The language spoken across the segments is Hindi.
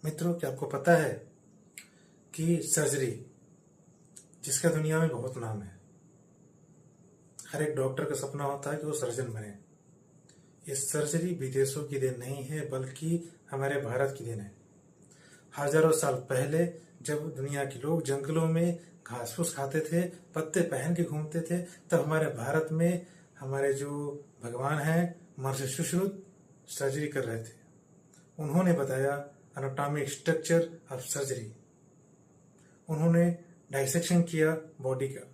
मित्रों, क्या आपको पता है कि सर्जरी, जिसका दुनिया में बहुत नाम है, हर एक डॉक्टर का सपना होता है कि वो सर्जन बने। ये सर्जरी विदेशों की देन नहीं है, बल्कि हमारे भारत की देन है। हजारों साल पहले जब दुनिया के लोग जंगलों में घास फूस खाते थे, पत्ते पहन के घूमते थे, तब हमारे भारत में हमारे जो भगवान हैं महर्षि सुश्रुत सर्जरी कर रहे थे। उन्होंने बताया एनाटॉमिक स्ट्रक्चर ऑफ सर्जरी। उन्होंने डाइसेक्शन किया बॉडी का।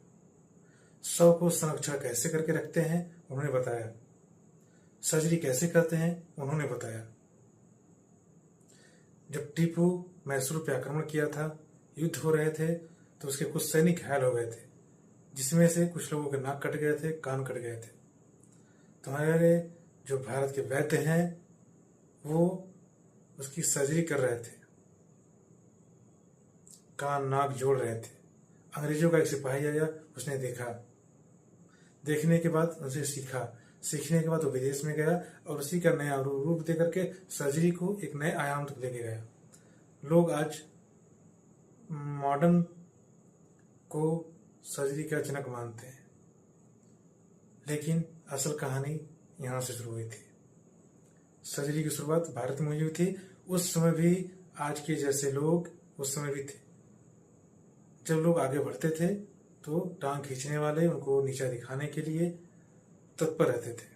शव को संरक्षण कैसे करके रखते हैं उन्होंने बताया। सर्जरी कैसे करते हैं उन्होंने बताया। जब टीपू मैसूर पे आक्रमण किया था, युद्ध हो रहे थे, तो उसके कुछ सैनिक घायल हो गए थे, जिसमें से कुछ लोगों के नाक कट गए थे, कान कट गए थे। तो हमारे जो भारत के वैद्य हैं वो उसकी सर्जरी कर रहे थे, कान नाक जोड़ रहे थे। अंग्रेजों का एक सिपाही आया, उसने देखा। देखने के बाद उनसे सीखा। सीखने के बाद वो विदेश में गया और उसी का नया रूप दे करके सर्जरी को एक नए आयाम तक लेके गया। लोग आज मॉडर्न को सर्जरी का जनक मानते हैं, लेकिन असल कहानी यहाँ से शुरू हुई थी। सर्जरी की शुरुआत भारत में हुई थी। उस समय भी आज के जैसे लोग उस समय भी थे। जब लोग आगे बढ़ते थे तो टांग खींचने वाले उनको नीचा दिखाने के लिए तत्पर रहते थे।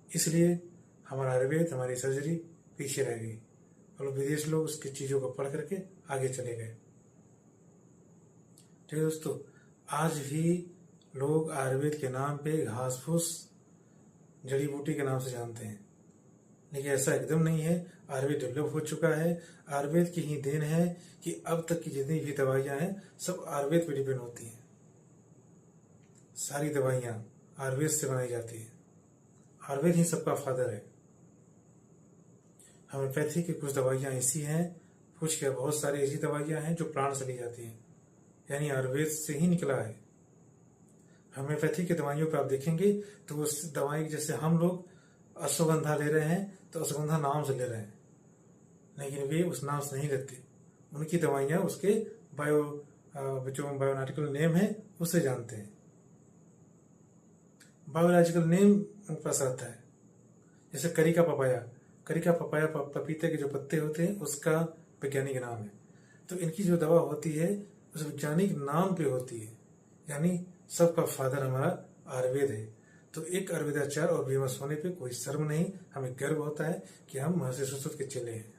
इसलिए हमारा आयुर्वेद, हमारी सर्जरी पीछे रह गई और विदेश लोग उसकी चीजों को पढ़ करके आगे चले गए। ठीक है दोस्तों, आज भी लोग आयुर्वेद के नाम पे घास फूस जड़ी बूटी के नाम से जानते हैं, लेकिन ऐसा एकदम नहीं है। आयुर्वेद डेवलप हो चुका है। आयुर्वेद की ही देन है कि अब तक की जितनी भी दवाइयां हैं सब आयुर्वेद पे डिपेंड होती हैं। सारी दवाइयां आयुर्वेद से बनाई जाती है। आयुर्वेद ही सबका फादर है। होम्योपैथी की कुछ दवाइयां ऐसी हैं, कुछ क्या बहुत सारी ऐसी दवाइयां हैं जो प्राण से ली जाती हैं, यानी आयुर्वेद से ही निकला है। होम्योपैथी की दवाइयों पर आप देखेंगे तो उस दवाई जैसे हम लोग अश्वगंधा ले रहे हैं तो अश्वगंधा नाम से ले रहे हैं, लेकिन वे उस नाम से नहीं लेते। उनकी दवाइयां उसके जो बायोलॉजिकल नेम है उसे जानते हैं। बायोलॉजिकल नेम उनके पास आता है। जैसे करी का पपाया पपीते के जो पत्ते होते हैं उसका वैज्ञानिक नाम है। तो इनकी जो दवा होती है उस वैज्ञानिक नाम पे होती है, यानी सबका फादर हमारा आयुर्वेद है। तो एक आयुर्वेदाचार्य और विमर्श होने पे कोई शर्म नहीं, हमें गर्व होता है कि हम महर्षि सुश्रुत के चेले हैं।